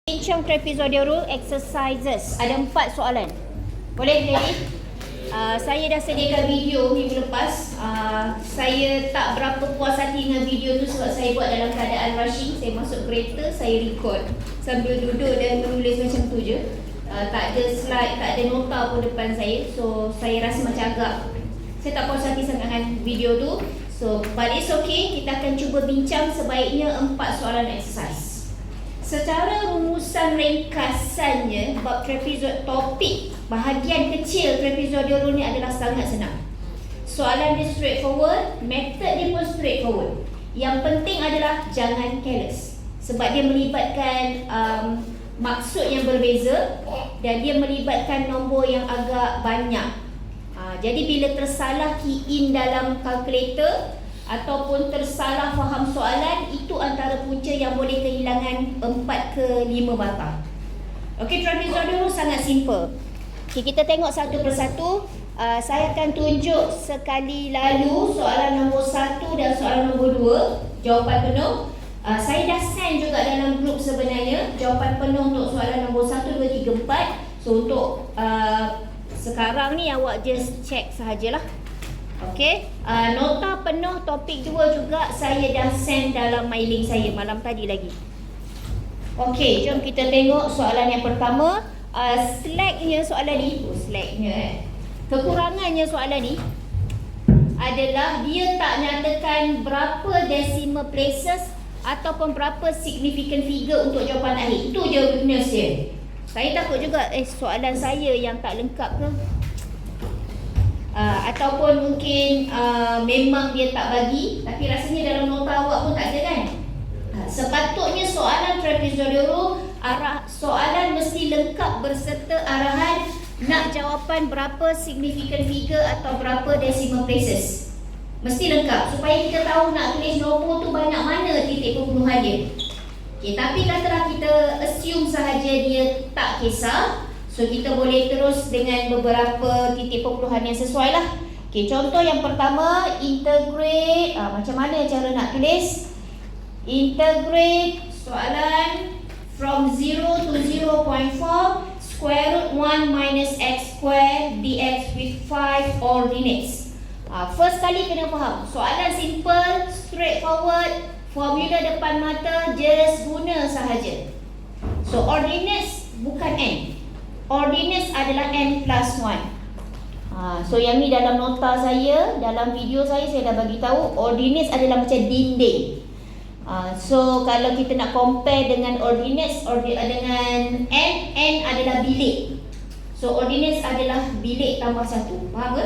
Bincang trapezoidal exercises. Ada 4 soalan. Boleh jadi? Saya dah sediakan video minggu lepas. Saya tak berapa puas hati dengan video tu sebab saya buat dalam keadaan rushing. Saya masuk kereta, saya record sambil duduk dan menulis macam tu je. Tak ada slide, tak ada nota pun depan saya. So saya rasa macam agak saya tak puas hati sangat dengan video tu. So but it's okay. Kita akan cuba bincang sebaiknya 4 soalan exercise. Secara rumusan ringkasannya, bab trapezoid topik bahagian kecil trapezoidal ni adalah sangat senang. Soalan dia straightforward, method dia pun straightforward. Yang penting adalah jangan careless, sebab dia melibatkan maksud yang berbeza dan dia melibatkan nombor yang agak banyak. Jadi bila tersalah key in dalam kalkulator ataupun tersalah faham soalan, itu antara punca yang boleh kehilangan 4 ke 5 batang. Okey, trapezoidal sangat simple. Okay, kita tengok satu persatu. Saya akan tunjuk sekali lalu soalan nombor 1 dan soalan nombor 2, jawapan penuh. Saya dah send juga dalam grup sebenarnya jawapan penuh untuk soalan nombor 1, 2, 3, 4. So untuk sekarang ni awak just check sahajalah. Okey, nota penuh topik 2 juga saya dah send dalam mailing saya malam tadi lagi. Okey, jom kita tengok soalan yang pertama. Slacknya soalan ni, kekurangannya soalan ni adalah dia tak nyatakan berapa decimal places ataupun berapa significant figure untuk jawapan akhir. Itu je weakness dia. Saya takut juga soalan saya yang tak lengkap ke, ataupun mungkin memang dia tak bagi, tapi rasanya dalam nota awak pun tak ada kan. Sepatutnya soalan trapezoidal soalan mesti lengkap berserta arahan nak jawapan berapa significant figure atau berapa decimal places. Mesti lengkap supaya kita tahu nak tulis nombor tu banyak mana titik pembunuhan dia. Okay, tapi katalah kita assume sahaja dia tak kisah, so kita boleh terus dengan beberapa titik perpuluhan yang sesuai lah. Okay, contoh yang pertama, integrate. Macam mana cara nak tulis? Integrate soalan from 0 to 0.4 square root 1 minus x square dx with 5 ordinates. First kali kena faham, soalan simple, straightforward, formula depan mata, just guna sahaja. So ordinates bukan n, ordinates adalah n plus 1. So yang ni dalam nota saya, dalam video saya dah bagi tahu ordinates adalah macam dinding. So kalau kita nak compare dengan ordinates dengan n adalah bilik. So ordinates adalah bilik tambah 1. Faham ke?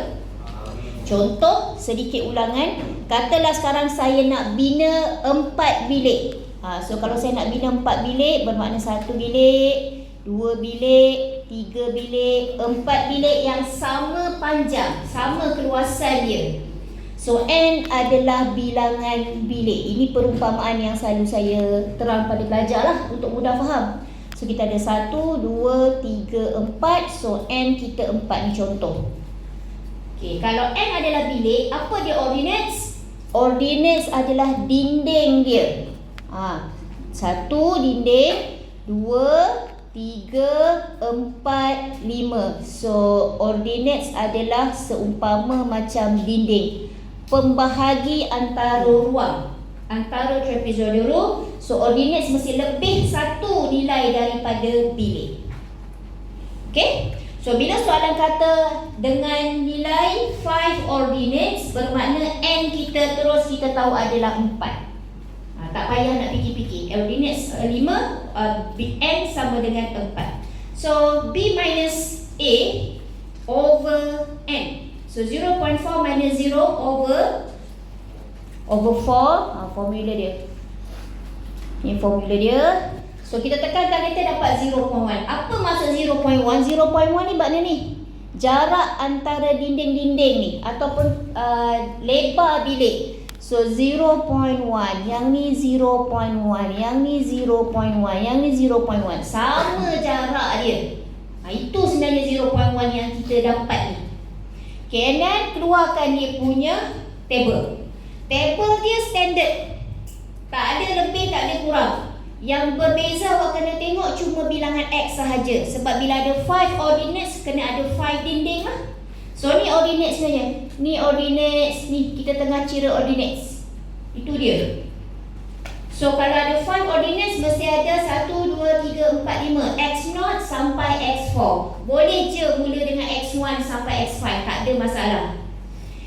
Contoh sedikit ulangan. Katalah sekarang saya nak bina 4 bilik. So kalau saya nak bina 4 bilik, bermakna 1 bilik, 2 bilik, 3 bilik, 4 bilik yang sama panjang, sama keluasan dia. So n adalah bilangan bilik. Ini perumpamaan yang selalu saya terang pada pelajar lah untuk mudah faham. So kita ada 1, 2, 3, 4. So n kita 4 ni contoh. Okay, kalau n adalah bilik, apa dia ordinates? Ordinates adalah dinding dia. 1 dinding, 2, 3, 4, 5. So ordinates adalah seumpama macam dinding, pembahagi antara ruang, antara trapezoidal. So ordinates mesti lebih 1 nilai daripada bilik. Okay, so bila soalan kata dengan nilai 5 ordinates, bermakna n kita terus kita tahu adalah 4. Tak payah nak fikir-fikir. Ordinates 5, n sama dengan 4. So b minus a over n. So 0.4 minus 0 over 4. Formula dia. Ini formula dia. So kita tekankan, kita dapat 0.1. Apa maksud 0.1? 0.1 ni makna ni jarak antara dinding-dinding ni ataupun lebar bilik. So 0.1, yang ni 0.1, yang ni 0.1, yang ni 0.1. Sama jarak dia. Itu sebenarnya 0.1 yang kita dapat ni. Okay, and then keluarkan dia punya table. Table dia standard, tak ada lebih, tak ada kurang. Yang berbeza awak kena tengok cuma X sahaja. Sebab bila ada 5 ordinates, kena ada 5 dinding lah. So ni ordinates sebenarnya. Ni ordinates, ni kita tengah kira ordinates. Itu dia. So kalau ada 5 ordinates, mesti ada 1, 2, 3, 4, 5 X0 sampai X4. Boleh je mula dengan X1 sampai X5, tak ada masalah.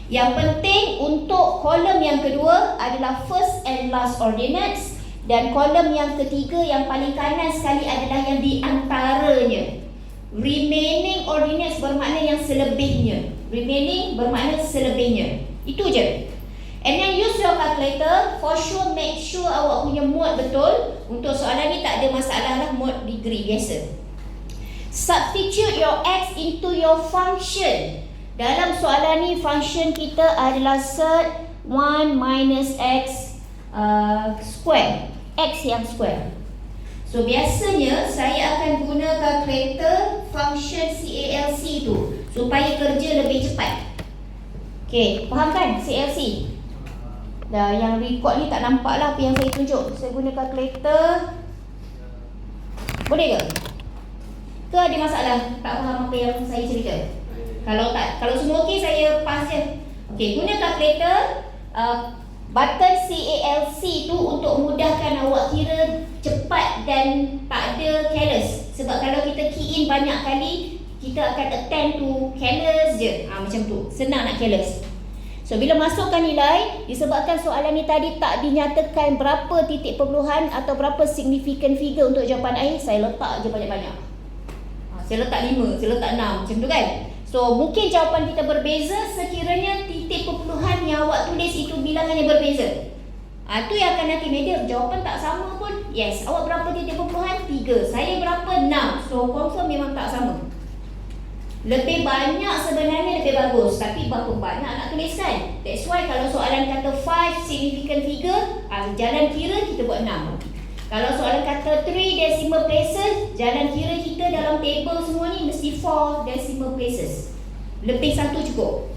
Yang penting untuk kolom yang kedua adalah first and last ordinates. Dan kolom yang ketiga yang paling kanan sekali adalah yang di antaranya. Remaining ordinates bermakna yang selebihnya. Remaining bermakna selebihnya. Itu je. And then use your calculator. For sure make sure awak punya mode betul. Untuk soalan ni tak ada masalah lah, mode degree biasa. Substitute your x into your function. Dalam soalan ni function kita adalah set 1 minus x square. X yang square. So biasanya saya akan guna calculator function CALC tu supaya kerja lebih cepat. Okay, faham kan CALC? Dah, yang record ni tak nampak lah apa yang saya tunjuk. Saya guna calculator. Boleh ke? Ke ada masalah? Tak faham apa yang saya cerita? Kalau tak, kalau semua okey saya pass je. Okey, guna calculator. Button CALC tu untuk mudahkan awak kira cepat dan tak ada careless. Sebab kalau kita key in banyak kali, kita akan attend to careless je. Macam tu, senang nak careless. So bila masukkan nilai, disebabkan soalan ni tadi tak dinyatakan berapa titik perpuluhan atau berapa significant figure untuk jawapan A, saya letak je banyak-banyak. Saya letak 5, saya letak 6, macam tu kan. So mungkin jawapan kita berbeza sekiranya titik perpuluhan yang awak tulis itu bilangannya berbeza. Tu yang akan nanti media jawapan tak sama pun. Yes, awak berapa titik perpuluhan? 3. Saya berapa? 6. So confirm memang tak sama. Lebih banyak sebenarnya lebih bagus, tapi berapa banyak nak tuliskan. That's why kalau soalan kata 5 significant figure, jalan kira kita buat 6. Kalau soalan kata 3 decimal places, jalan kira kita dalam table semua ni mesti 4 decimal places. Lebih 1 cukup.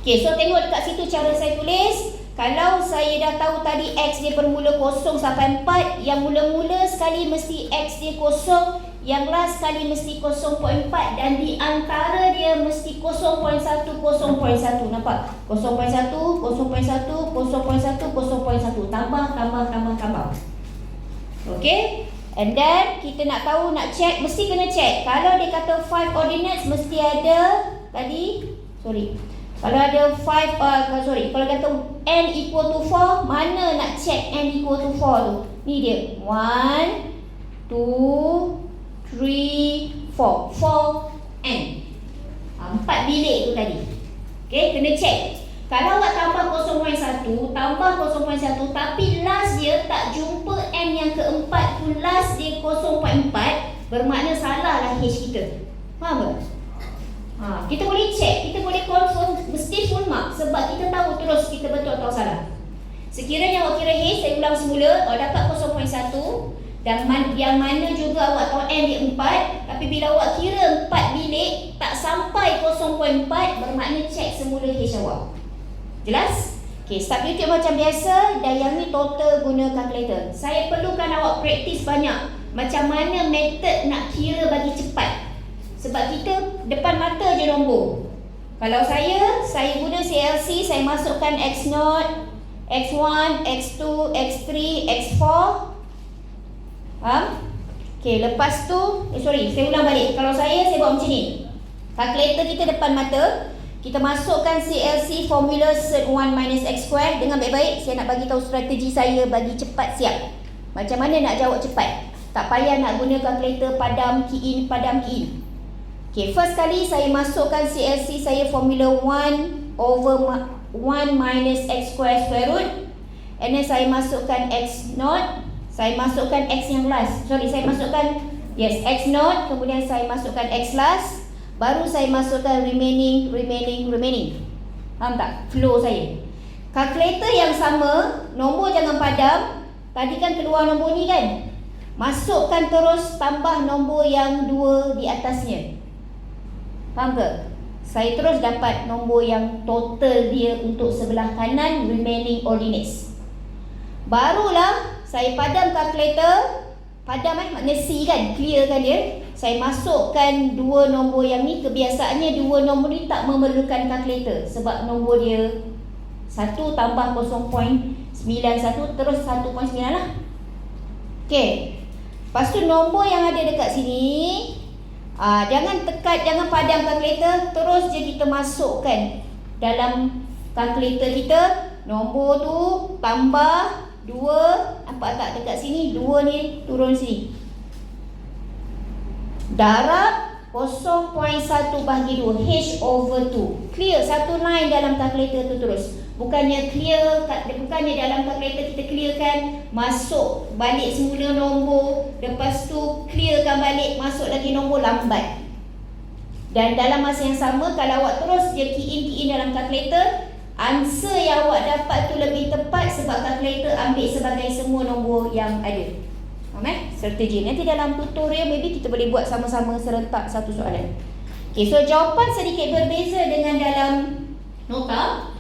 Okay, so tengok dekat situ cara saya tulis. Kalau saya dah tahu tadi X dia bermula 0 sampai 4, yang mula-mula sekali mesti X dia 0, yang last sekali mesti 0.4, dan di antara dia mesti 0.1, 0.1. Nampak? 0.1, 0.1, 0.1, 0.1. Tambah. Okay, and then kita nak tahu, nak check, mesti kena check. Kalau dia kata 5 ordinates, mesti ada tadi, kalau ada 5, kalau kata n equal to 4, mana nak check n equal to 4 tu? Ni dia, 1, 2, 3, 4, 4n. 4 bilik tu tadi. Okay, kena check. Kalau awak tambah 0.1, tambah 0.1, tapi last dia tak jumpa n yang keempat tu, last dia 0.4, bermakna salah lah H kita. Faham tak? Kita boleh check, kita boleh confirm, mesti full mark sebab kita tahu terus kita betul atau salah. Sekiranya awak kira H, saya ulang semula, awak dapat 0.1 dan yang mana juga awak tahu n dia 4, tapi bila awak kira 4 bilik tak sampai 0.4, bermakna check semula H awak. Jelas? Okay, start YouTube macam biasa, dan yang ni total guna calculator. Saya perlukan awak praktis banyak macam mana method nak kira bagi cepat. Sebab kita depan mata je nombor. Kalau saya guna CLC, saya masukkan X0, X1, X2, X3, X4. Okay, lepas tu, saya ulang balik. Kalau saya buat macam ni. Calculator kita depan mata. Kita masukkan CLC formula set 1 minus x square. Dengan baik-baik, saya nak bagi tahu strategi saya bagi cepat siap. Macam mana nak jawab cepat. Tak payah nak guna calculator padam key in. Okay, first kali saya masukkan CLC saya formula 1 over 1 minus x square square root. And then saya masukkan x0. Saya masukkan x yang last. Saya masukkan x0. Kemudian saya masukkan x last. Baru saya masukkan remaining. Faham tak? Flow saya. Calculator yang sama, nombor jangan padam. Tadi kan keluar nombor ni kan? Masukkan terus, tambah nombor yang 2 di atasnya. Faham ke? Saya terus dapat nombor yang total dia untuk sebelah kanan remaining ordinates. Barulah saya padam calculator. Padam makna C kan, clear kan dia. Saya masukkan dua nombor yang ni. Kebiasaannya dua nombor ni tak memerlukan kalkulator sebab nombor dia 1 tambah 0.91 terus 1.9 lah. Okey. Lepas tu nombor yang ada dekat sini, jangan jangan padam kalkulator, terus je kita masukkan dalam kalkulator kita. Nombor tu tambah 2, nampak tak dekat sini? 2 ni turun sini. Darab 0.1 bahagi 2, H/2. Clear satu line dalam kalkulator tu terus. Bukannya dalam kalkulator kita clearkan, masuk balik semula nombor, lepas tu clearkan balik, masuk lagi nombor, lambat. Dan dalam masa yang sama, kalau awak terus je key in dalam kalkulator, answer yang awak dapat tu lebih tepat sebab kalkulator ambil sebagai semua nombor yang ada. Faham strategi. Nanti dalam tutorial maybe kita boleh buat sama-sama serentak satu soalan. Okay, so jawapan sedikit berbeza dengan dalam nota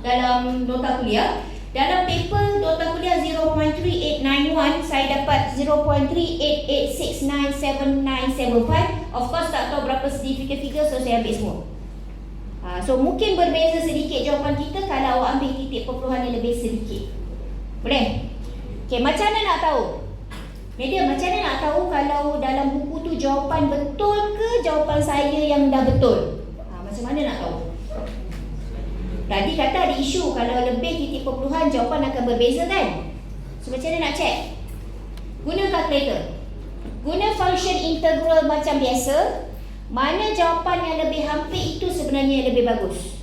kuliah. Dalam paper nota kuliah 0.3891, saya dapat 0.38869795. Of course tak tahu berapa significant figure, so saya ambil semua. So mungkin berbeza sedikit jawapan kita kalau awak ambil titik perpuluhan yang lebih sedikit. Boleh? Okay, macam mana nak tahu? Media, macam mana nak tahu kalau dalam buku tu jawapan betul ke jawapan saya yang dah betul? Macam mana nak tahu? Tadi kata ada isu kalau lebih titik perpuluhan jawapan akan berbeza kan? So macam mana nak check? Guna kalkulator. Guna function integral macam biasa. Mana jawapan yang lebih hampir itu sebenarnya yang lebih bagus.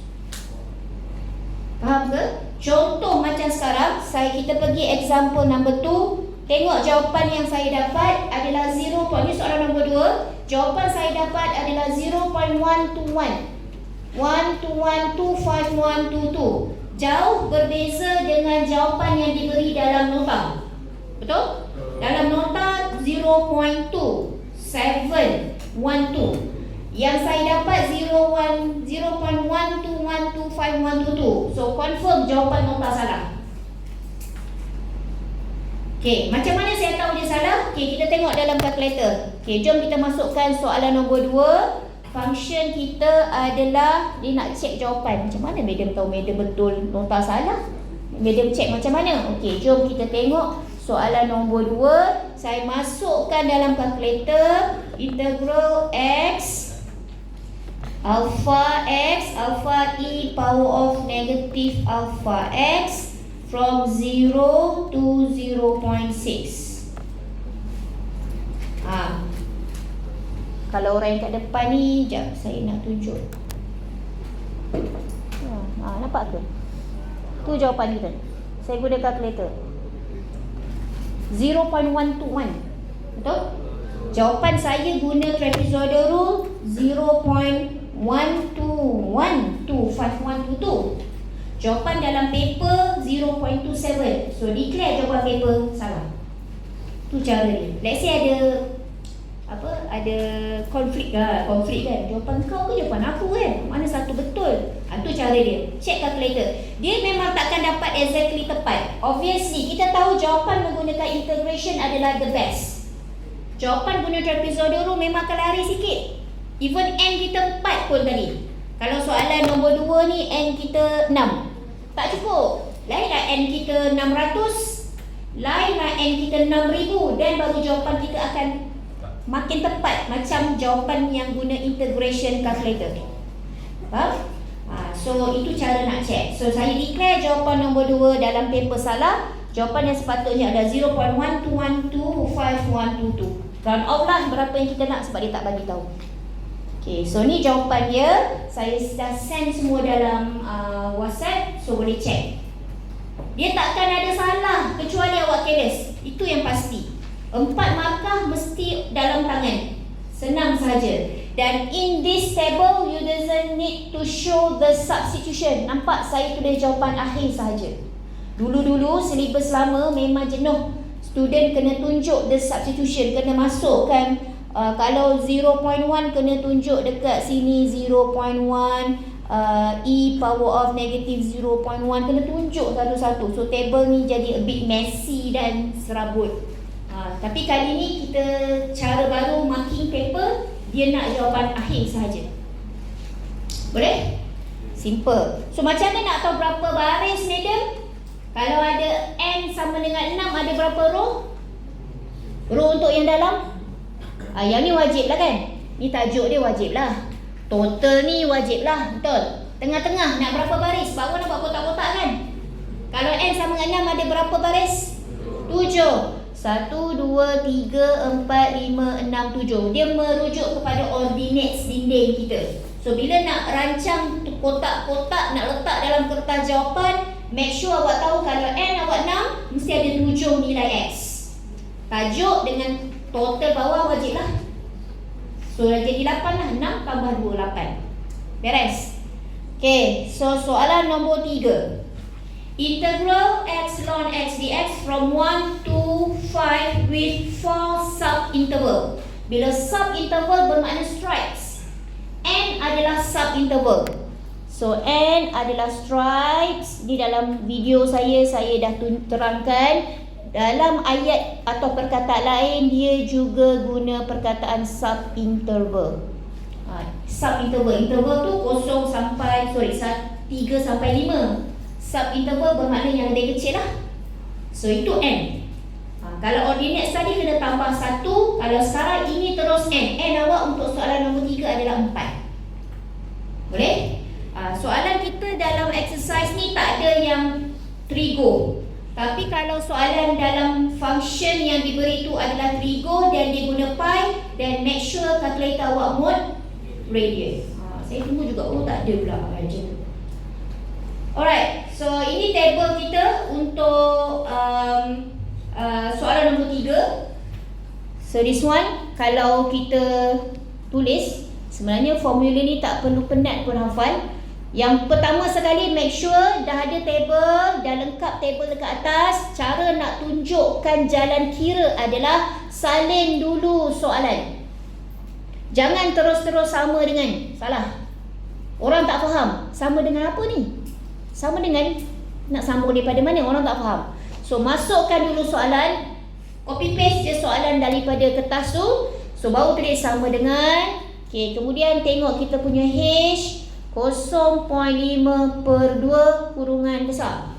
Faham ke? Contoh macam sekarang, kita pergi example number 2. Tengok jawapan yang saya dapat adalah 0. Ini soalan nombor 2. Jawapan saya dapat adalah 0.121. 1212522. Jauh berbeza dengan jawapan yang diberi dalam nota. Betul? Dalam nota 0.2712. Yang saya dapat 0.1212522. So confirm jawapan nota salah. Okey, macam mana saya tahu dia salah? Okey, kita tengok dalam kalkulator. Okey, jom kita masukkan soalan nombor 2. Function kita adalah dia nak check jawapan. Macam mana madam tahu madam betul nota salah? Madam check macam mana? Okey, jom kita tengok soalan nombor 2. Saya masukkan dalam kalkulator integral x alpha e power of negative alpha x from 0 to 0.6. Kalau orang yang kat depan ni, sekejap saya nak tunjuk. Nampak ke? Tu jawapan kita. Saya guna kalkulator. 0.121. Betul? Jawapan saya guna trapezoidal rule 0.1212512. Jawapan dalam paper 0.27. So declare jawapan paper salah. Tu cara dia. Let's say ada konflik kan. Jawapan kau ke jawapan aku kan? Mana satu betul? Tu cara dia. Check calculator. Dia memang takkan dapat exactly tepat. Obviously kita tahu jawapan menggunakan integration adalah the best. Jawapan guna trapezoidal rule memang akan lari sikit. Even n kita 4 pun tadi. Kalau soalan nombor 2 ni n kita 6. Tak cukup. Lainlah n kita 600, lainlah n kita 6000, dan baru jawapan kita akan makin tepat macam jawapan yang guna integration calculator. Faham? So itu cara nak check. So saya declare jawapan nombor 2 dalam paper salah. Jawapan yang sepatutnya ada 0.1212522. Round off lah berapa yang kita nak sebab dia tak bagi tahu. Okay, so ni jawapan dia. Saya dah send semua dalam WhatsApp, so boleh check. Dia takkan ada salah kecuali awak careless. Itu yang pasti. 4 markah mesti dalam tangan. Senang saja. Dan in this table you doesn't need to show the substitution. Nampak saya tulis jawapan akhir saja. Dulu-dulu silibus lama memang jenuh. Student kena tunjuk the substitution, kena masukkan kalau 0.1 kena tunjuk dekat sini 0.1, e power of negative 0.1 kena tunjuk satu-satu. So table ni jadi a bit messy dan serabut. Tapi kali ni kita cara baru marking paper, dia nak jawapan akhir sahaja. Boleh? Simple. So macam mana nak tahu berapa baris, madam? Kalau ada n sama dengan 6, ada berapa row? Row untuk yang dalam? Yang ni wajib lah kan? Ni tajuk dia wajib lah. Total ni wajib lah, betul? Tengah-tengah nak berapa baris? Baru nak buat kotak-kotak kan? Kalau n sama dengan 6, ada berapa baris? 7. 1, 2, 3, 4, 5, 6, 7. Dia merujuk kepada ordinates dinding kita. So bila nak rancang kotak-kotak, nak letak dalam kertas jawapan, make sure awak tahu kalau n awak 6, mesti ada 7 nilai x. Tajuk dengan total bawah wajib lah. So dah jadi 8 lah. 6 tambah 2, 8. Beres? Okay, so soalan nombor 3. Integral x ln x dx from 1 to 5 with 4 sub-interval. Bila sub-interval bermakna stripes. N adalah sub-interval. So N adalah stripes. Ni dalam video saya dah terangkan. Dalam ayat atau perkataan lain, dia juga guna perkataan sub-interval. Sub-interval. Interval tu 3 sampai 5. Sub-interval bermakna yang lebih kecil lah. So itu N. Kalau ordinates tadi kena tambah 1. Kalau sekarang ini terus N. N awak untuk soalan nombor 3 adalah 4. Boleh? Soalan kita dalam exercise ni tak ada yang trigo. Tapi kalau soalan dalam function yang diberi itu adalah trigo dan dia guna pi, then make sure calculator awak mode radian. Saya tunggu juga. Oh tak ada pula macam. Alright, so ini table kita untuk soalan nombor 3. So this one, kalau kita tulis, sebenarnya formula ni tak perlu penat pun hafal. Yang pertama sekali, make sure dah ada table, dah lengkap table dekat atas. Cara nak tunjukkan jalan kira adalah salin dulu soalan. Jangan terus-terus sama dengan, salah. Orang tak faham, sama dengan apa ni? Sama dengan, nak sambung daripada mana? Orang tak faham. So masukkan dulu soalan, copy paste je soalan daripada kertas tu. So baru tulis sama dengan. Okay, kemudian tengok kita punya H 0.5/2 kurungan besar.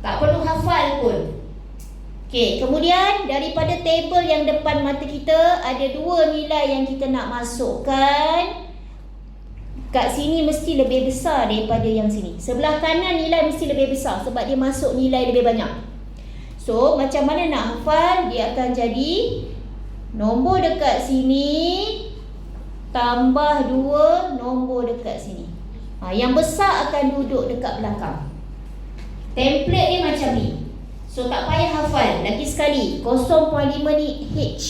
Tak perlu hafal pun. Okay, kemudian daripada table yang depan mata kita, ada 2 nilai yang kita nak masukkan. Kat sini mesti lebih besar daripada yang sini. Sebelah kanan nilai mesti lebih besar sebab dia masuk nilai lebih banyak. So macam mana nak hafal? Dia akan jadi nombor dekat sini tambah 2 nombor dekat sini. Yang besar akan duduk dekat belakang. Template dia macam ni. So tak payah hafal. Lagi sekali, 0.5 ni H.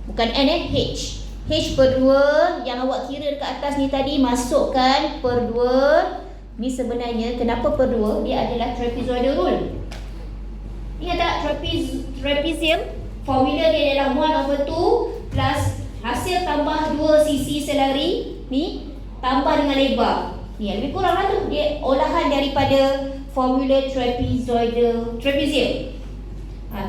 Bukan N H. H per 2 yang awak kira dekat atas ni tadi, masukkan per 2. Ni sebenarnya kenapa per 2? Dia adalah trapezoidal rule. Ingat tak trapezium? Formula dia adalah 1/2 plus hasil tambah 2 sisi selari ni tambah dengan lebar. Ni lebih kurang lah tu. Dia olahan daripada formula trapezium.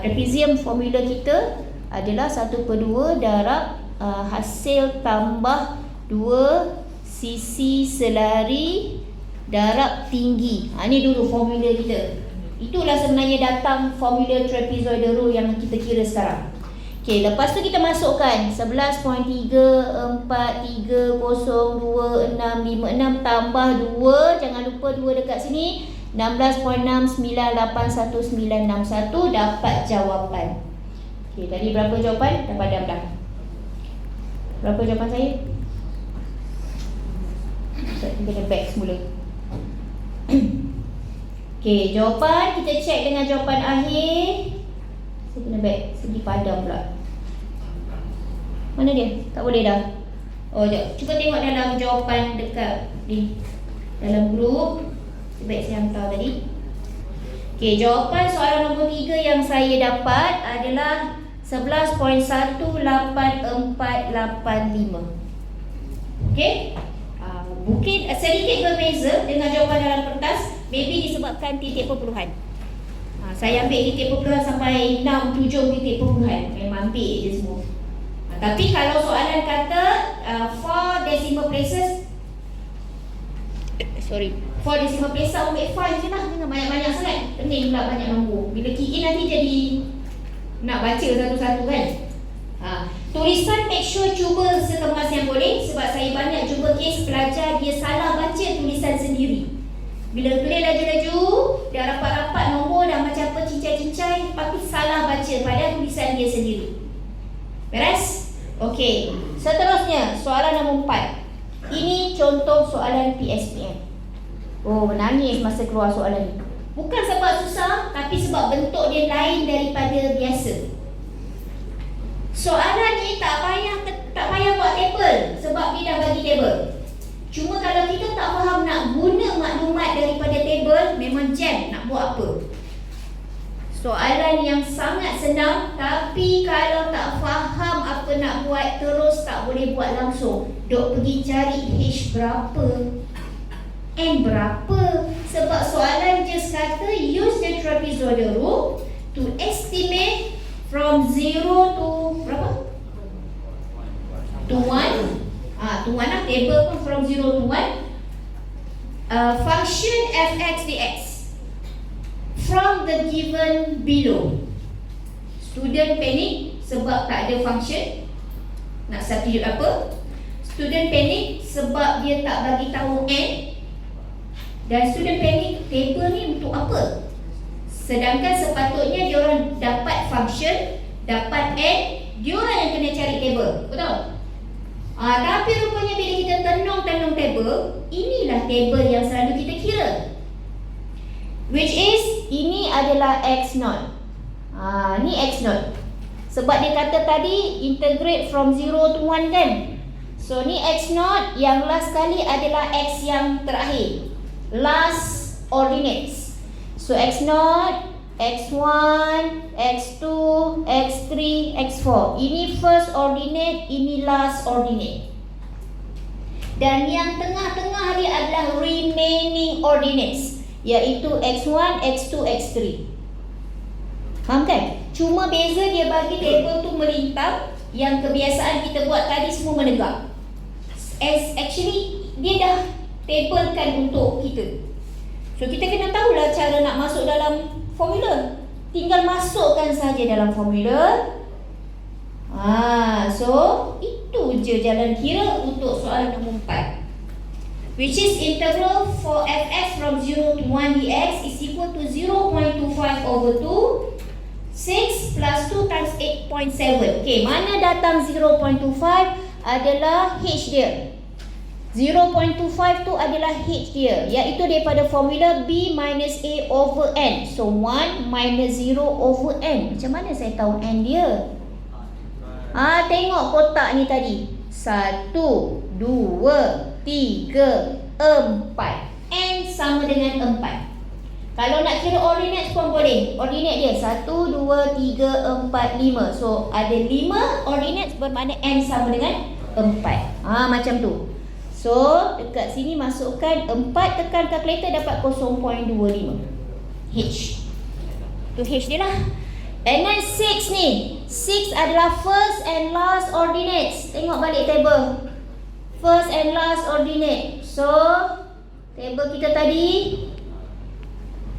Trapezium formula kita adalah 1/2 darab hasil tambah 2 sisi selari darab tinggi. Ni dulu formula kita. Itulah sebenarnya datang formula trapezoidal rule yang kita kira sekarang. Okey, lepas tu kita masukkan 11.343025656 tambah 2, jangan lupa 2 dekat sini, 16.698191 dapat jawapan. Okey, tadi berapa jawapan? Dah padam dah. Berapa jawapan saya? Kita kena back semula. Okey, jawapan kita check dengan jawapan akhir. Saya kena back, segi padam pula. Mana dia? Tak boleh dah. Oh, jap. Cuba tengok dalam jawapan dekat ni, dalam grup. Baik, saya hantar tadi. Okey, jawapan soalan nombor 3 yang saya dapat adalah 11.18485. Okey? Mungkin sedikit berbeza dengan jawapan dalam kertas. Maybe disebabkan titik perpuluhan. Saya ambil titik perpuluhan sampai 6, 7 titik perpuluhan. Memang ambil je semua. Tapi kalau soalan kata 4 decimal places, 4 decimal places ambil 5 je lah. Jangan banyak-banyak sangat. Pening pula banyak nombor. Bila key in nanti jadi nak baca satu-satu kan. Tulisan make sure cuba sekemas yang boleh. Sebab saya banyak jumpa kes pelajar dia salah baca tulisan sendiri. Bila clear laju-laju, dah rapat-rapat nombor dah macam apa cincai-cincai, tapi salah baca pada tulisan dia sendiri. Beres? Okey. Seterusnya, soalan nombor 4. Ini contoh soalan PSPM. Oh, menangis masa keluar soalan ni. Bukan sebab susah, tapi sebab bentuk dia lain daripada biasa. Soalan ni tak payah buat table sebab dia dah bagi table. Cuma kalau kita tak faham nak guna maklumat daripada table, memang jam nak buat apa. Soalan yang sangat senang, tapi kalau tak faham apa nak buat, terus tak boleh buat langsung. Dok pergi cari H berapa, N berapa. Sebab soalan just kata use the trapezoidal rule to estimate from 0 to berapa? To 1. To 1 lah, table pun from 0 to 1. Function fx dx from the given below. Student panic sebab tak ada function. Nak substitute apa? Student panic sebab dia tak bagi tahu n. Dan student panic table ni untuk apa? Sedangkan sepatutnya diorang dapat function, dapat n, diorang yang kena cari table. Betul? Tapi rupanya bila kita tenung table, inilah table yang selalu kita kira. Which is, ini adalah x0. Ni x0. Sebab dia kata tadi integrate from 0 to 1 kan. So ni x0, yang last kali adalah x yang terakhir, last ordinates. So x0, x1, x2, x3, x4. Ini first ordinate, ini last ordinate. Dan yang tengah-tengah dia adalah remaining ordinates, iaitu x1, x2, x3. Faham kan? Cuma beza dia bagi table tu melintang. Yang kebiasaan kita buat tadi semua menegak. Actually dia dah tablekan untuk kita. So kita kena tahulah cara nak masuk dalam formula. Tinggal masukkan saja dalam formula. So itu je jalan kira untuk soalan nombor 4. Which is integral for fx from 0 to 1 dx is equal to 0.25 over 2 6 plus 2 times 8.7. Okay, mana datang 0.25 adalah h dia. 0.25 tu adalah h dia, iaitu daripada formula b minus a over n. So 1 minus 0 over n. Macam mana saya tahu n dia? Tengok kotak ni tadi. 1, 2, 3, 4. N sama dengan 4. Kalau nak kira ordinate pun boleh. Ordinate dia 1, 2, 3, 4, 5. So ada 5 ordinate bermakna n sama dengan 4. Macam tu. So dekat sini masukkan 4, tekan kalkulator dapat 0.25 H. Tu H dia lah. And then 6 ni, 6 adalah first and last ordinates. Tengok balik table. First and last ordinate. So table kita tadi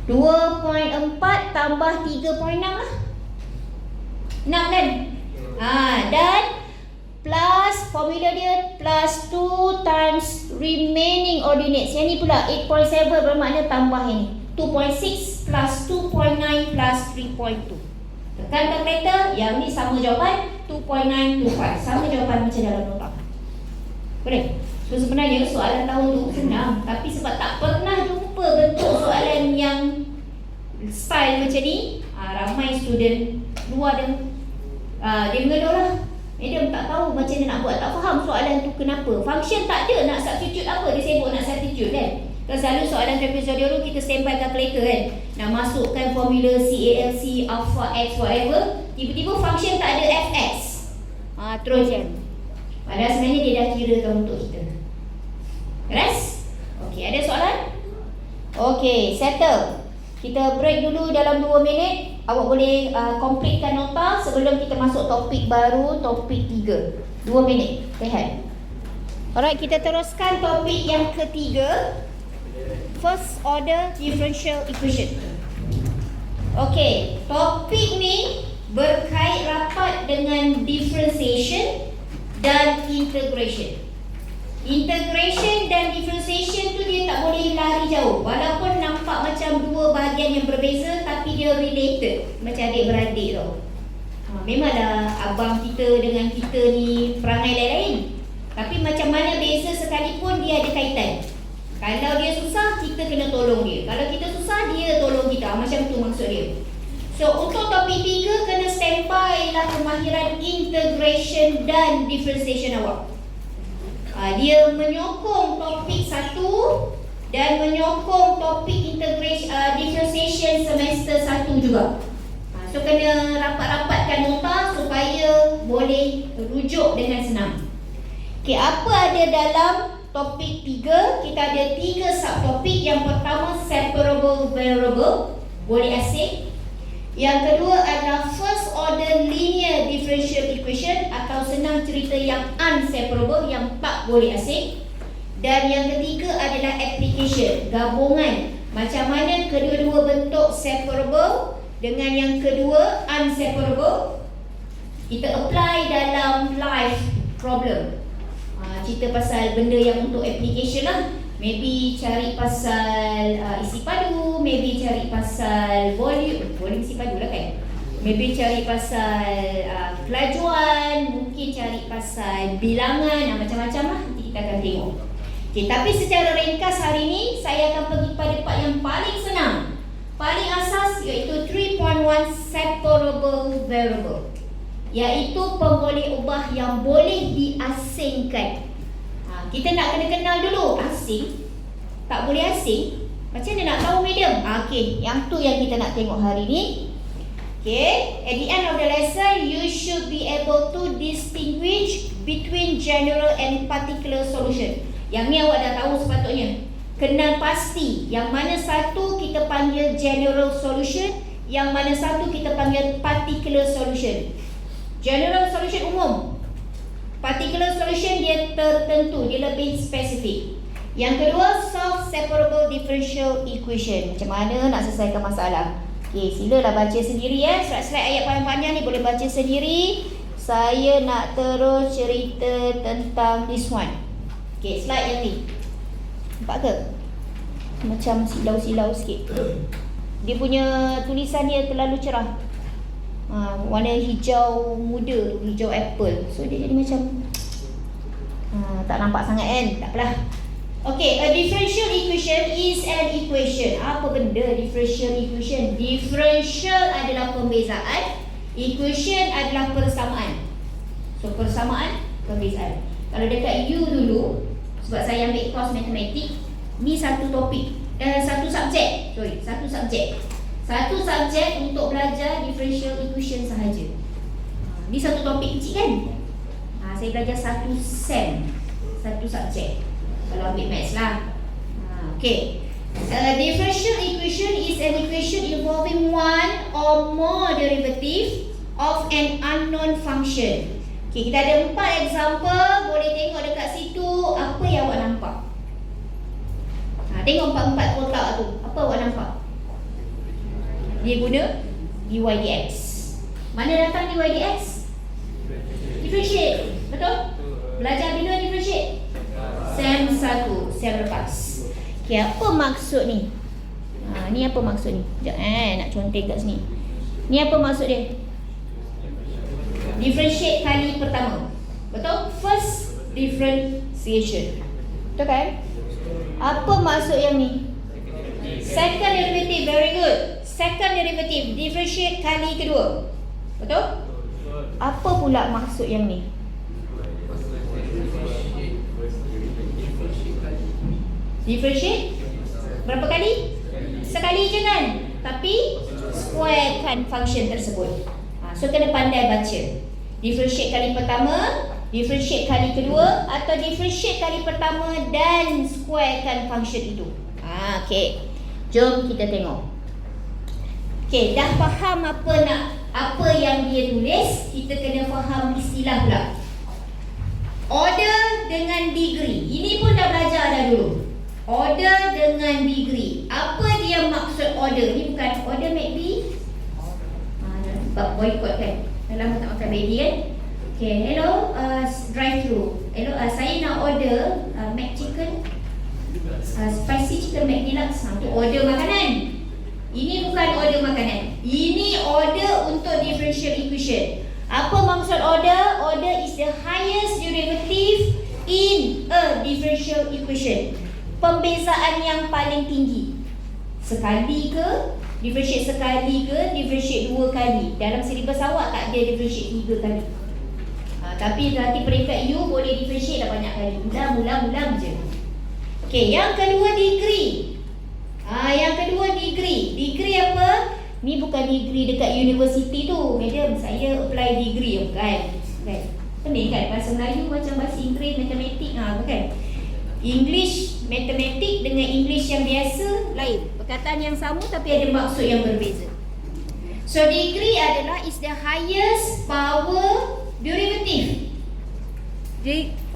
2.4 tambah 3.6 lah. 6 kan? Dan plus formula dia plus 2 times remaining ordinates. Yang ni pula 8.7 bermakna tambah ini 2.6 plus 2.9 plus 3.2. Tekan kalkulator, yang ni sama jawapan 2.925. Sama jawapan macam dalam nota. Boleh? So sebenarnya soalan tahun tu senang, tapi sebab tak pernah jumpa bentuk soalan yang style macam ni, ramai student luar dia mengeluh lah. Madam tak tahu macam mana nak buat, tak faham soalan tu kenapa. Function tak ada, nak substitute apa, dia sibuk nak substitute kan. Kalau selalu soalan trapezoidal rule kita standby calculator kan, nak masukkan formula CALC, alpha, x, whatever. Tiba-tiba function tak ada fx, terus kan. Padahal sebenarnya dia dah kirakan untuk kita. Beres? Okey, ada soalan? Okey, settle. Kita break dulu dalam 2 minit. Awak boleh completekan nota sebelum kita masuk topik baru, topik 3. 2 minit, rehat. Alright, kita teruskan topik yang ketiga, first order differential equation. Okey, topik ni berkait rapat dengan differentiation dan integration. Integration dan differentiation tu dia tak boleh lari jauh. Walaupun nampak macam dua bahagian yang berbeza, tapi dia related, macam adik-beradik tau. Memanglah abang kita dengan kita ni perangai lain-lain, tapi macam mana beza sekalipun dia ada kaitan. Kalau dia susah, kita kena tolong dia. Kalau kita susah, dia tolong kita. Macam tu maksud dia. So untuk topik 3, kena standby lah kemahiran integration dan differentiation awak. Dia menyokong topik 1 dan menyokong topik differentiation semester 1 juga. So kena rapat-rapatkan nota supaya boleh rujuk dengan senang. Okay, apa ada dalam topik 3? Kita ada 3 subtopik. Yang pertama separable variable, boleh asing. Yang kedua adalah first order linear differential equation, atau senang cerita yang unseparable, yang tak boleh asing. Dan yang ketiga adalah application, gabungan. Macam mana kedua-dua bentuk separable dengan yang kedua unseparable kita apply dalam life problem. Cerita pasal benda yang untuk application lah. Maybe cari pasal isi padu, maybe cari pasal volume isi padu lah kan. Maybe cari pasal kelajuan, mungkin cari pasal bilangan, macam-macam lah. Nanti kita akan tengok. Okay, tapi secara ringkas hari ni saya akan pergi pada part yang paling senang, paling asas, iaitu 3.1 separable variable, iaitu pemboleh ubah yang boleh diasingkan. Kita nak kena kenal dulu asing, tak boleh asing. Macam mana nak tahu medium? Okey, yang tu yang kita nak tengok hari ni. Okay, at the end of the lesson, you should be able to distinguish between general and particular solution. Yang ni awak dah tahu sepatutnya. Kenal pasti yang mana satu kita panggil general solution, yang mana satu kita panggil particular solution. General solution umum, particular solution dia tertentu, dia lebih spesifik. Yang kedua, solve separable differential equation. Macam mana nak selesaikan masalah? Okey, silalah baca sendiri ya. Slide-slide ayat panjang-panjang ni boleh baca sendiri. Saya nak terus cerita tentang this one. Okey, slide yang ni. Nampak ke? Macam silau-silau sikit. Dia punya tulisan dia terlalu cerah. Warna hijau muda, hijau apple. So dia jadi macam tak nampak sangat kan? Tak apalah. Okay, a differential equation is an equation. Apa benda differential equation? Differential adalah pembezaan, equation adalah persamaan. So persamaan, pembezaan. Kalau dekat U dulu, sebab saya ambil course matematik, ni satu topik, satu subjek. Satu subjek untuk belajar differential equation sahaja. Ni satu topik kecil kan? Saya belajar satu sem, satu subjek. Kalau ambil maths lah. Okay. Differential equation is an equation involving one or more derivative of an unknown function. Okay, kita ada 4 example. Boleh tengok dekat situ apa yang awak nampak. Tengok 4 kotak tu. Apa awak nampak? Dia guna dy dx. Mana datang dy dx? Differentiate. Betul? Belajar bila differentiate? Sem 1, sem lepas. Okay, apa maksud ni? Ni apa maksud ni? Sekejap nak conteng kat sini. Ni apa maksud dia? Differentiate kali pertama. Betul? First differentiation. Betul kan? Apa maksud yang ni? Second derivative, very good. Second derivative, differentiate kali kedua. Betul? Apa pula maksud yang ni? Differentiate berapa kali? Sekali je kan? Tapi squarekan function tersebut. So kena pandai baca. Differentiate kali pertama, differentiate kali kedua, atau differentiate kali pertama dan squarekan function itu. Okay, jom kita tengok. Okey, dah faham apa yang dia tulis, kita kena faham istilah pula. Order dengan degree. Ini pun dah belajar dah dulu. Order dengan degree. Apa dia maksud order? Ni bukan order McD. Sebab boycott kan. Dah lama tak makan McD kan. Okay, hello, drive thru. Hello, saya nak order McChicken, spicy chicken McDeluxe. Untuk order makanan. Ini bukan order makanan. Ini order untuk differential equation. Apa maksud order? Order is the highest derivative in a differential equation. Pembezaan yang paling tinggi. Sekali ke? Differentiate sekali ke? Differentiate 2 kali. Dalam silibus awak tak ada differentiate 3 kali. Tapi nanti peringkat U boleh differentiate dah banyak kali. Ulang je. Okey, yang kedua degree. Yang kedua degree. Degree apa? Ni bukan degree dekat universiti tu. Madam, saya apply degree. Bukan. Pening kan? Bahasa Melayu macam bahasa Inggeris, matematik. Bukan. English, matematik dengan English yang biasa lain. Perkataan yang sama tapi ada maksud yang berbeza. So degree adalah is the highest power derivative.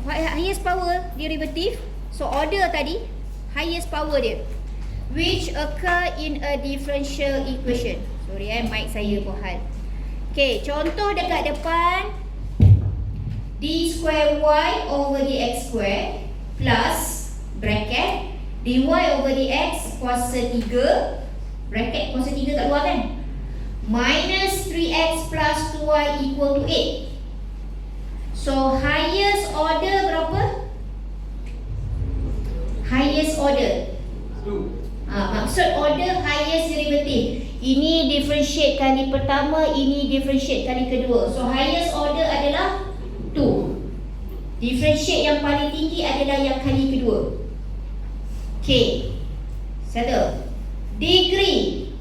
Highest power derivative. So order tadi highest power dia, which occur in a differential equation. Sorry mic saya bohal. Okay, contoh dekat depan, d square y over dx square plus bracket dy over dx kuasa 3, bracket kuasa 3 kat luar kan, minus 3x plus 2y equal to 8. So highest order berapa? Highest order 2. Maksud order highest derivative. Ini differentiate kali pertama, ini differentiate kali kedua. So highest order adalah 2. Differentiate yang paling tinggi adalah yang kali kedua. Okay, satu. Degree.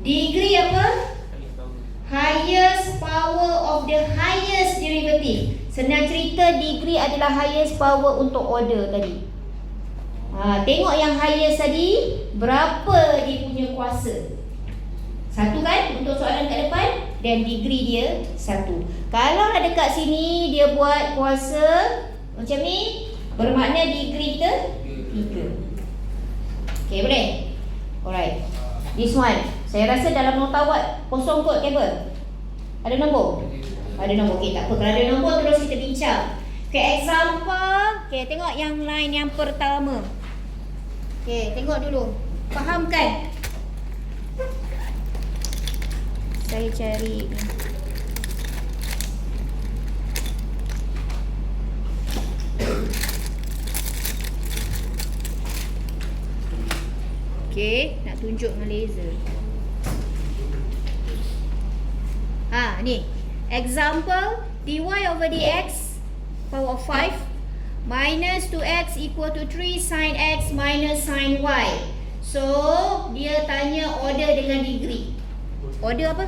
Degree apa? Highest power of the highest derivative. Senang cerita, degree adalah highest power untuk order tadi. Tengok yang highest tadi, berapa dia punya kuasa? 1 kan untuk soalan kat depan, dan degree dia 1. Kalau lah dekat sini dia buat kuasa macam ni, bermakna degree kita 3. Okay, boleh? Alright. This one, saya rasa dalam nota awak kosong kot table. Ada nombor? Ada nombor. Okay, tak apa. Kalau ada nombor terus kita bincang. Okay, example. Okay, tengok yang line yang pertama. Okay, tengok dulu. Faham kan? Saya cari. Okay, nak tunjuk dengan laser. Ni. Example, dy over dx power of 5 minus 2x equal to 3 sin x minus sin y. So, dia tanya order dengan degree. Order apa?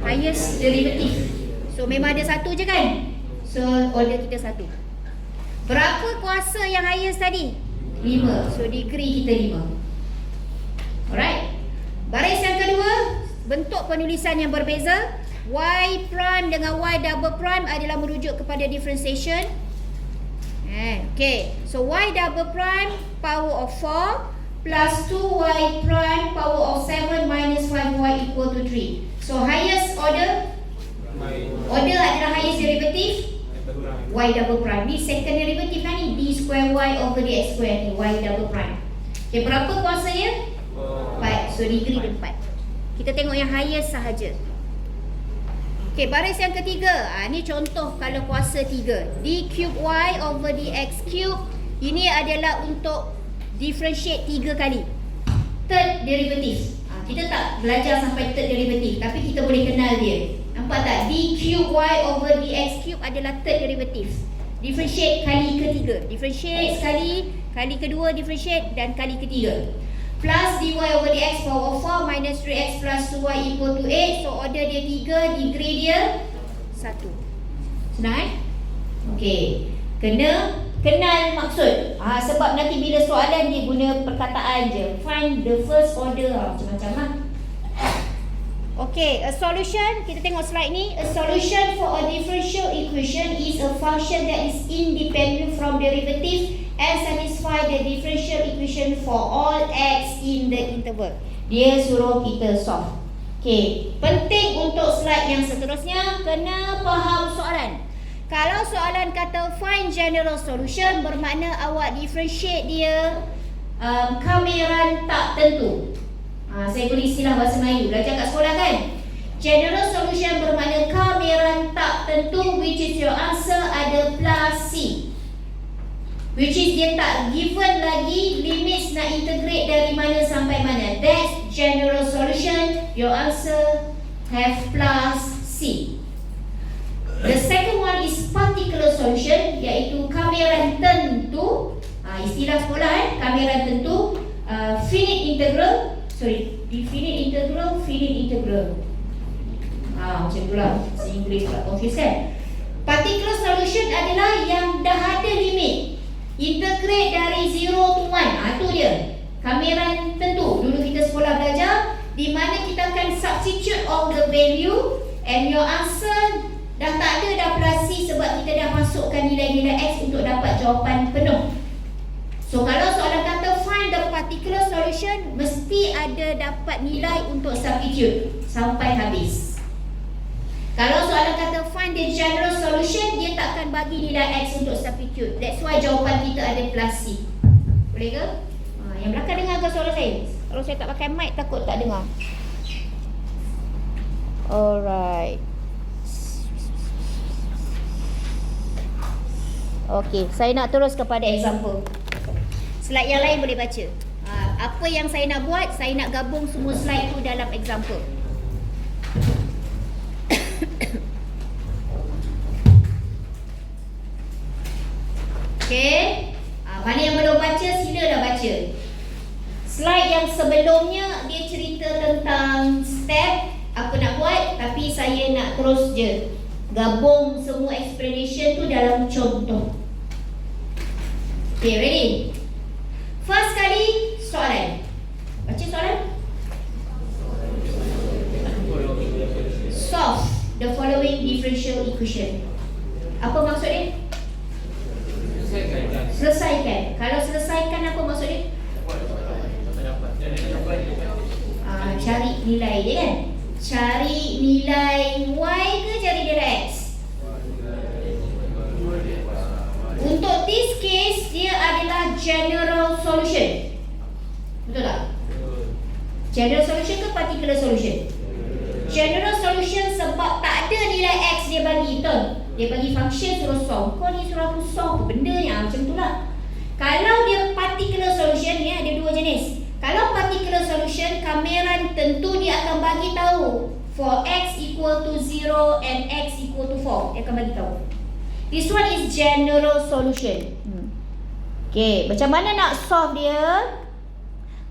Highest derivative. So, memang ada 1 je kan? So, order kita 1. Berapa kuasa yang highest tadi? 5. So, degree kita 5. Alright. Baris yang kedua, bentuk penulisan yang berbeza. Y prime dengan Y double prime adalah merujuk kepada differentiation. Okay. So, Y double prime power of 4 plus 2Y prime power of 7 minus 5Y equal to 3. So, highest order? Order adalah highest derivative? Y double prime. Ni second derivative kan ni? D square Y over dx square ni. Y double prime. Okay, berapa kuasanya? 4. So, degree dia 4. Kita tengok yang highest sahaja. Okay, baris yang ketiga. Ni contoh kalau kuasa 3. D cube Y over dx cube. Ini adalah untuk differentiate 3 kali. Third derivative. Kita tak belajar sampai third derivative, tapi kita boleh kenal dia. Nampak tak? D cube Y over dx cube adalah third derivative. Differentiate kali ketiga. Differentiate sekali, kali kedua differentiate, dan kali ketiga. Plus dy over dx power of 4 minus 3x plus 2y equal to 8. So order dia 3, degree dia 1. Senang Okay. Kena kenal maksud. Sebab nanti bila soalan dia guna perkataan je. Find the first order. Macam-macam lah. Okay, a solution, kita tengok slide ni. A solution for a differential equation is a function that is independent from derivative and satisfy the differential equation for all x in the interval. Dia suruh kita solve. Okay, penting untuk slide yang seterusnya, kena faham soalan. Kalau soalan kata find general solution, bermakna awak differentiate dia kameran tak tentu. Saya beri istilah bahasa Melayu, belajar kat sekolah kan. General solution bermakna kameran tak tentu, which is your answer ada plus C, which is dia tak given lagi limits nak integrate dari mana sampai mana. That's general solution. Your answer have plus C. The second one is particular solution, iaitu kameran tentu. Istilah sekolah kameran tentu. Finite integral, definite integral, finite integral. Macam tu lah, bahasa Inggeris tak confuse kan. Particular solution adalah yang dah ada limit, integrate dari 0 to 1. Itu dia kameran tentu. Dulu kita sekolah belajar, di mana kita akan substitute all the value and your answer dah tak ada dah plus C, sebab kita dah masukkan nilai-nilai X untuk dapat jawapan penuh. So kalau soalan kata find the particular solution, mesti ada dapat nilai untuk substitute sampai habis. Kalau soalan kata find the general solution, dia tak akan bagi nilai X untuk substitute. That's why jawapan kita ada plus C. Boleh ke? Yang belakang dengar ke suara saya? Kalau saya tak pakai mic, takut tak dengar. Alright. Okay, saya nak terus kepada example. Slide yang lain boleh baca. Apa yang saya nak buat, saya nak gabung semua slide tu dalam example. Okay, mana yang belum baca, silalah baca. Slide yang sebelumnya dia cerita tentang step apa nak buat, tapi saya nak terus je gabung semua explanation tu dalam contoh. Okay, ready? First kali soalan. Baca soalan. Solve the following differential equation. Apa maksud dia? Selesaikan. Kalau selesaikan, apa maksud dia? Cari nilai dia kan? Cari nilai Y ke cari nilai X? Untuk this case, dia adalah general solution. Betul tak? General solution ke particular solution? General solution sebab tak ada nilai X dia bagi, betul? Dia bagi function suruh solve. Kau ni suruh aku solve benda ni, macam tu lah. Kalau dia particular solution ni, ada dua jenis. Kalau particular solution, kameran tentu dia akan bagi tahu for X equal to 0 and X equal to 4. Dia akan bagi tahu. This one is general solution. Okay, macam mana nak solve dia?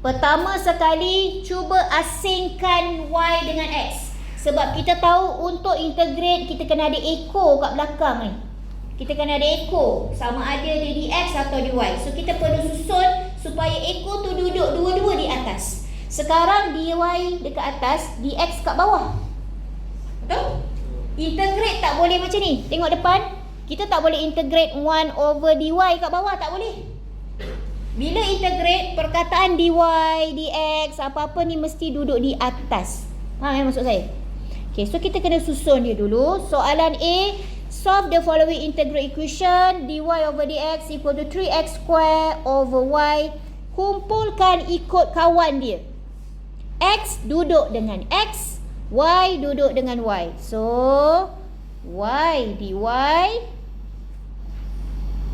Pertama sekali, cuba asingkan Y dengan X. Sebab kita tahu untuk integrate, kita kena ada echo kat belakang ni. Kita kena ada echo, sama ada dia di X atau di Y. So kita perlu susun supaya echo tu duduk dua-dua di atas. Sekarang dy dekat atas, dx kat bawah. Betul? Integrate tak boleh macam ni. Tengok depan, kita tak boleh integrate 1 over dy kat bawah, tak boleh. Bila integrate, perkataan dy, dx, apa-apa ni mesti duduk di atas. Faham maksud saya? Okay, so kita kena susun dia dulu. Soalan A, solve the following integral equation. Dy over dx equal to 3x square over y. Kumpulkan ikut kawan dia. X duduk dengan X, Y duduk dengan Y. So, Y dy.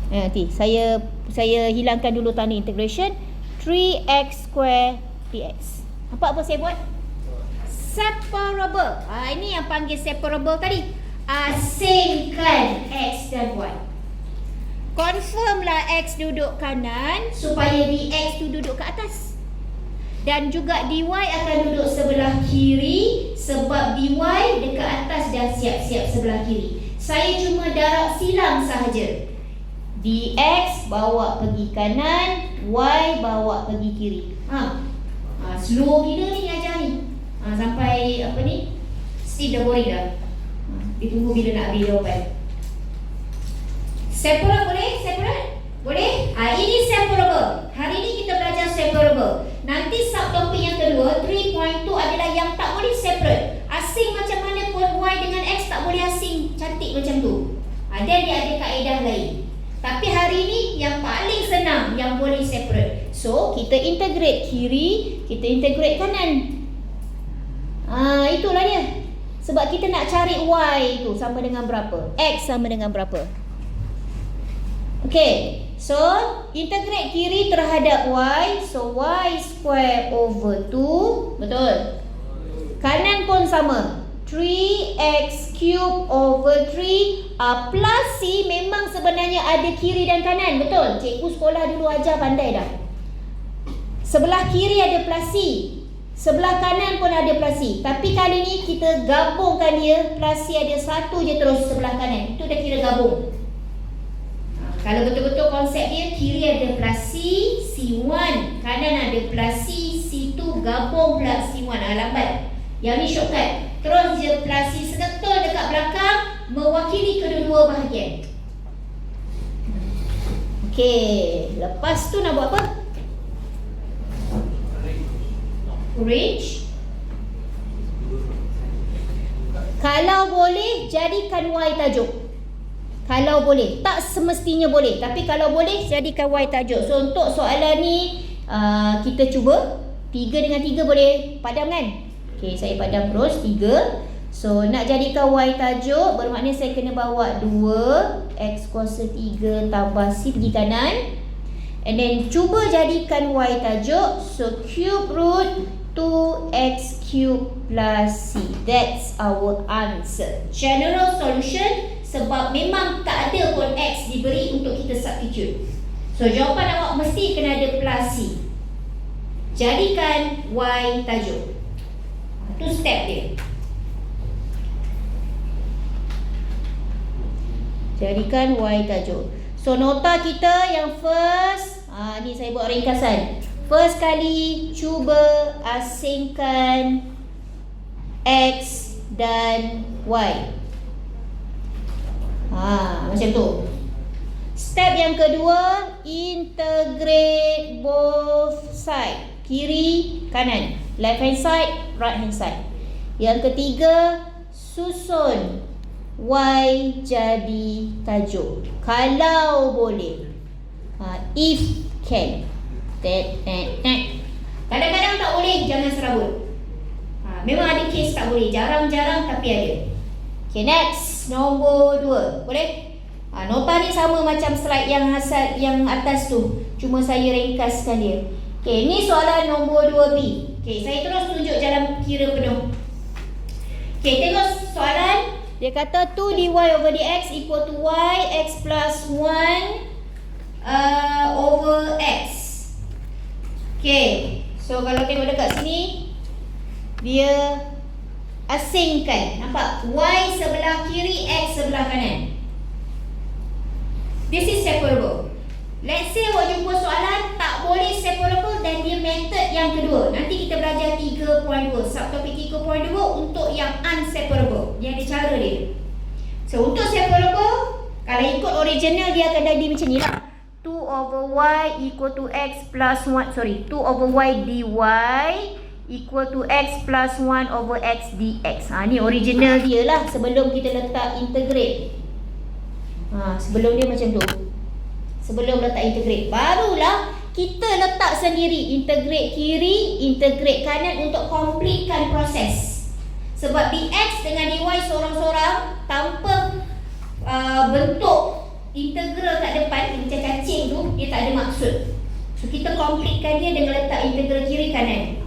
Nanti saya hilangkan dulu tanda integration. 3x square dx. Nampak apa saya buat? Separable. Ini yang panggil separable tadi. Asingkan X dan Y. Confirmlah X duduk kanan supaya dx tu duduk ke atas. Dan juga dy akan duduk sebelah kiri sebab dy dekat atas dan siap-siap sebelah kiri. Saya cuma darab silang sahaja. Dx bawa pergi kanan, y bawa pergi kiri. Slow gila ni ajar ni. Sampai apa ni? Steve dah boring dah. Ditunggu bila nak ambil jawapan. Separate boleh? Separate? Boleh? Ini separable. Hari ni kita belajar separable. Nanti subtopik yang kedua 3.2 adalah yang tak boleh separate. Asing macam mana pun Y dengan X tak boleh asing. Cantik macam tu. Dan dia ada kaedah lain. Tapi hari ni yang paling senang yang boleh separate. So kita integrate kiri, kita integrate kanan. Itulah dia. Sebab kita nak cari Y itu sama dengan berapa, X sama dengan berapa. Okay, so integrate kiri terhadap Y. So Y square over 2. Betul. Kanan pun sama, 3x cube over 3 plus C. Memang sebenarnya ada kiri dan kanan. Betul. Cikgu sekolah dulu ajar pandai dah. Sebelah kiri ada plus C, sebelah kanan pun ada plus C. Tapi kali ni kita gabungkan dia. Plus C ada satu je terus sebelah kanan. Itu dah kira gabung. Kalau betul-betul konsep dia, kiri ada plus C, C1. Kanan ada plus C, C2 gabung plus C1. Lambat. Yang ni shortcut. Terus je plus C seketul dekat belakang, mewakili kedua-dua bahagian. Okey, lepas tu nak buat apa? Range. Kalau boleh, jadikan Y tajuk. Kalau boleh, tak semestinya boleh, tapi kalau boleh, jadikan Y tajuk. So untuk soalan ni kita cuba 3 dengan 3 boleh padam kan? Okey, saya padam terus 3. So nak jadikan Y tajuk, bermakna saya kena bawa 2 X kuasa 3 tambah C pergi kanan. And then cuba jadikan Y tajuk. So cube root 2x cube plus C. That's our answer. General solution. Sebab memang tak ada pun X diberi untuk kita substitute. So jawapan awak mesti kena ada plus C. Jadikan Y tajuk. Itu step dia. Jadikan Y tajuk. So nota kita yang first, ni saya buat ringkasan. First kali cuba asingkan X dan Y. Macam tu. Step yang kedua, integrate both side. Kiri, kanan. Left hand side, right hand side. Yang ketiga, susun Y jadi tajuk. Kalau boleh. If can. Kadang-kadang tak boleh, jangan serabut. Memang ada case tak boleh. Jarang-jarang tapi ada. Okay, next. Nombor 2. Boleh? Nota ni sama macam slide yang atas tu. Cuma saya ringkaskan dia. Okay, ni soalan nombor 2B. Okay, saya terus tunjuk jalan kira penuh. Okay, tengok soalan. Dia kata 2 dy over dx equal to y x plus 1 over x. Okay, so kalau tengok dekat sini, dia asingkan. Nampak? Y sebelah kiri, X sebelah kanan. This is separable. Let's say awak jumpa soalan tak boleh separable dan dia method yang kedua. Nanti kita belajar 3.2, subtopik 3.2 untuk yang unseparable. Dia ada cara dia. So untuk separable, kalau ikut original dia akan jadi macam ni lah. 2 over y equal to x plus 1, 2 over y dy equal to x plus 1 over x dx. Ni original dia lah sebelum kita letak integrate. Sebelum dia macam tu. Sebelum letak integrate, barulah kita letak sendiri integrate kiri, integrate kanan untuk completekan proses. Sebab dx dengan dy seorang-seorang tanpa bentuk integral kat depan, macam cacing tu, dia tak ada maksud. So kita completekan dia dengan letak integral kiri kanan.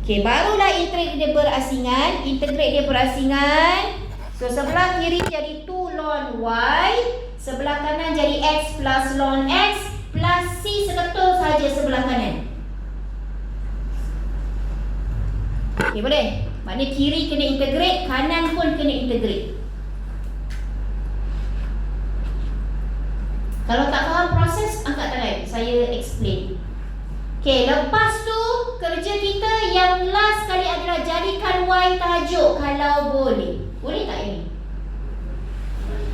Okay, barulah integrate dia berasingan. Integrate dia berasingan. So sebelah kiri jadi 2 ln y, sebelah kanan jadi x plus ln x plus c sebetul saja sebelah kanan. Okay, boleh? Maknanya kiri kena integrate, kanan pun kena integrate. Kalau tak faham proses, angkat tangan, saya explain. Okay, lepas tu kerja kita yang last kali adalah jadikan Y tajuk kalau boleh. Boleh tak ini?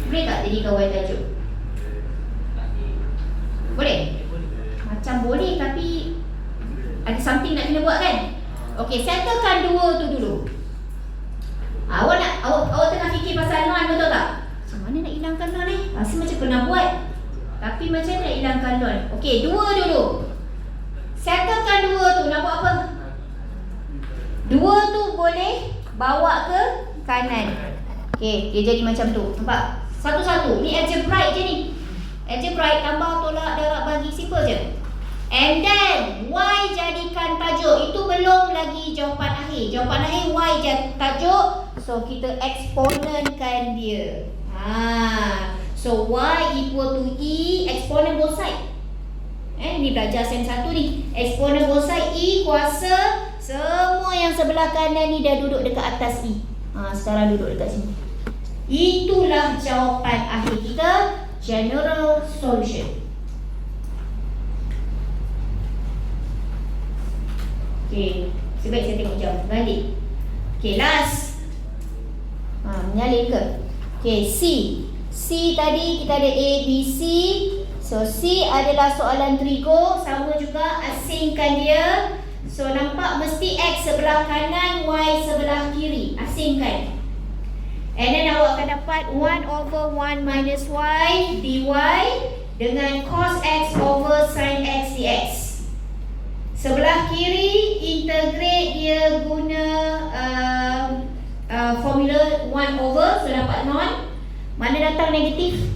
Boleh tak jadikan Y tajuk? Boleh? Macam boleh tapi ada something nak kena buat kan? Okey, settlekan dua tu dulu. Awak tengah fikir pasal non, betul tak? Macam mana nak hilangkan non ni? Rasa macam pernah buat. Tapi macam mana nak hilangkan non? Okey, dua dulu. Settlekan dua tu. Nak buat apa? Dua tu boleh bawa ke kanan. Okey, dia jadi macam tu. Nampak? Satu-satu. Ni algebraic je ni. Algebraic tambah tolak darab bagi, simple je. And then Y jadikan tajuk. Itu belum lagi jawapan akhir. Jawapan akhir Y jadi tajuk. So kita eksponenkan dia. So Y equal to E, eksponen both side. Ni belajar sem 1 ni. Eksponen both side E kuasa semua yang sebelah kanan ni dah duduk dekat atas E. Sekarang duduk dekat sini. Itulah jawapan akhir kita. General solution. Okay, sebaik saya tengok jam. Balik. Okay, last. Menyalin ke? Okay, C. C tadi kita ada A, B, C. So, C adalah soalan trigo. Sama juga, asingkan dia. So, nampak mesti X sebelah kanan, Y sebelah kiri. Asingkan. And then awak akan dapat 1/1 minus Y dy dengan cos X over sin X dx. Sebelah kiri integrate dia guna formula 1/, so dapat non. Mana datang negatif?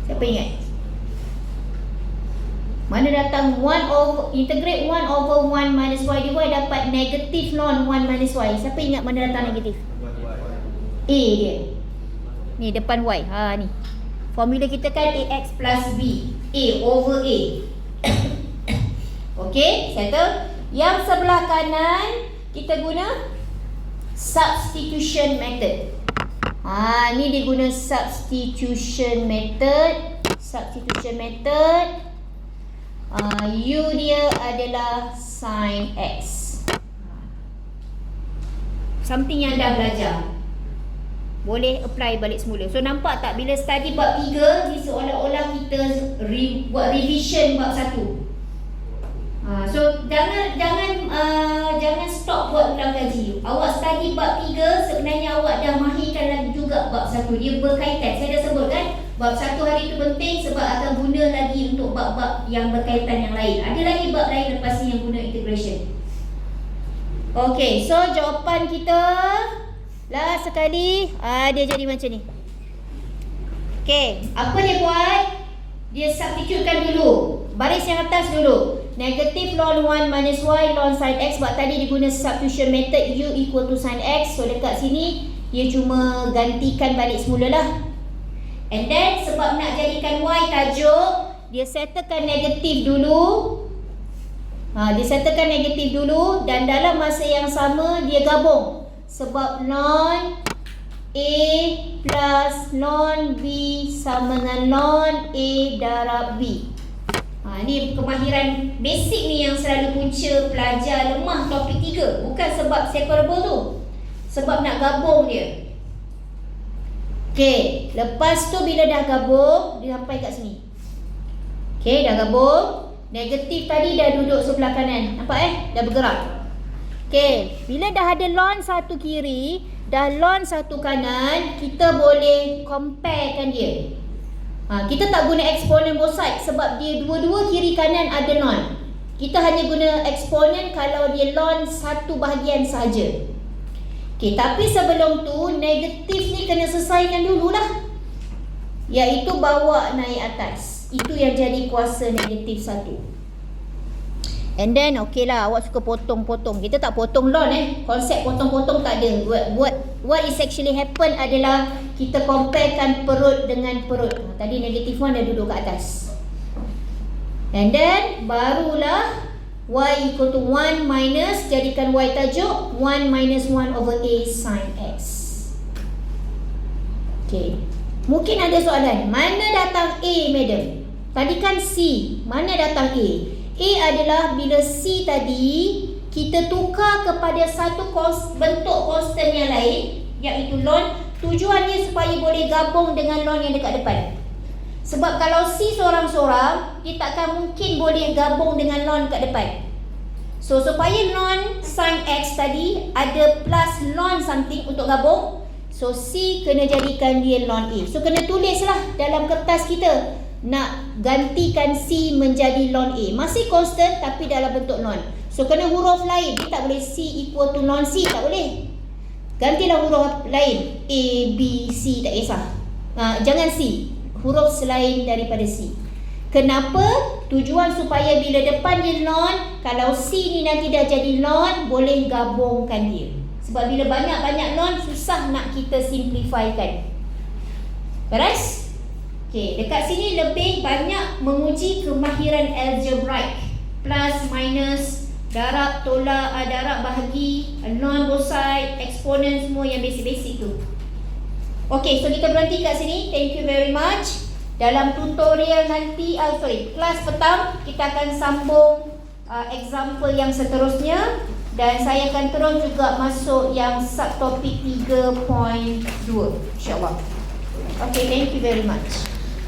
Siapa ingat? Mana datang integrate 1/1 minus Y dy dapat negatif non 1 minus Y. Siapa ingat mana datang negatif? A dia. Ni depan Y. Ni. Formula kita kan AX plus B. A over A. Okey, settle. Yang sebelah kanan kita guna substitution method. Ni dia guna substitution method. Substitution method. U dia adalah sin X. Something yang dah belajar. Boleh apply balik semula. So nampak tak bila study bab 3 ni seolah-olah kita buat revision bab 1. So jangan stop buat ulang kaji. Awak study bab 3 sebenarnya awak dah mahirkan lagi juga bab 1. Dia berkaitan. Saya dah sebut kan bab 1 hari itu penting sebab akan guna lagi untuk bab-bab yang berkaitan yang lain. Ada lagi bab lain lepas ni yang guna integration. Okey, so jawapan kita last sekali dia jadi macam ni. Okey, apa dia buat? Dia substitutekan dulu. Baris yang atas dulu. Negatif ln 1 minus Y ln sin X. Sebab tadi dia guna substitution method U equal to sin X. So dekat sini dia cuma gantikan balik semula lah. And then sebab nak jadikan Y tajuk, dia settlekan negatif dulu. Dia settlekan negatif dulu. Dan dalam masa yang sama dia gabung. Sebab ln A plus ln B sama dengan ln A darab B. Ni kemahiran basic ni yang selalu punca pelajar lemah topik 3. Bukan sebab separable tu, sebab nak gabung dia. Okey, lepas tu bila dah gabung, dia sampai kat sini. Okey, dah gabung. Negatif tadi dah duduk sebelah kanan. Nampak dah bergerak. Okey, bila dah ada ln satu kiri, dah ln satu kanan, kita boleh comparekan dia. Kita tak guna eksponen both side sebab dia dua-dua kiri kanan ada ln. Kita hanya guna eksponen kalau dia ln satu bahagian saja. Okey, tapi sebelum tu negatif ni kena selesaikan dululah. Iaitu bawa naik atas. Itu yang jadi kuasa negatif 1. And then okey lah, awak suka potong-potong. Kita tak potong ln Konsep potong-potong tak ada. What is actually happen adalah kita comparekan perut dengan perut. Tadi negatif 1 dah duduk kat atas. And then barulah Y equal to 1 minus, jadikan Y tajuk 1 minus 1 over A sin X. Okay, mungkin ada soalan, mana datang A, madam? Tadi kan C, mana datang A? A adalah bila C tadi kita tukar kepada satu bentuk constant yang lain, iaitu ln. Tujuannya supaya boleh gabung dengan ln yang dekat depan. Sebab kalau C seorang-seorang, dia takkan mungkin boleh gabung dengan ln kat depan. So supaya ln sin X tadi ada plus ln something untuk gabung, so C kena jadikan dia ln A. So kena tulislah dalam kertas kita nak gantikan C menjadi ln A. Masih constant tapi dalam bentuk ln. So kena huruf lain. Dia tak boleh C equal to ln C, tak boleh. Gantilah huruf lain, A, B, C, tak kisah. Jangan C, huruf selain daripada C. Kenapa? Tujuan supaya bila depan dia ln, kalau C ni nanti dah jadi ln, boleh gabungkan dia. Sebab bila banyak-banyak ln, susah nak kita simplifikan. Beres? Okey, dekat sini lebih banyak menguji kemahiran algebraik. Plus, minus, darab, tolak, darab bahagi, ln both side, eksponen, semua yang basic-basic tu. Okey, so kita berhenti kat sini. Thank you very much. Dalam tutorial nanti, kelas petang, kita akan sambung example yang seterusnya. Dan saya akan terus juga masuk yang subtopik 3.2, InsyaAllah. Okay, thank you very much.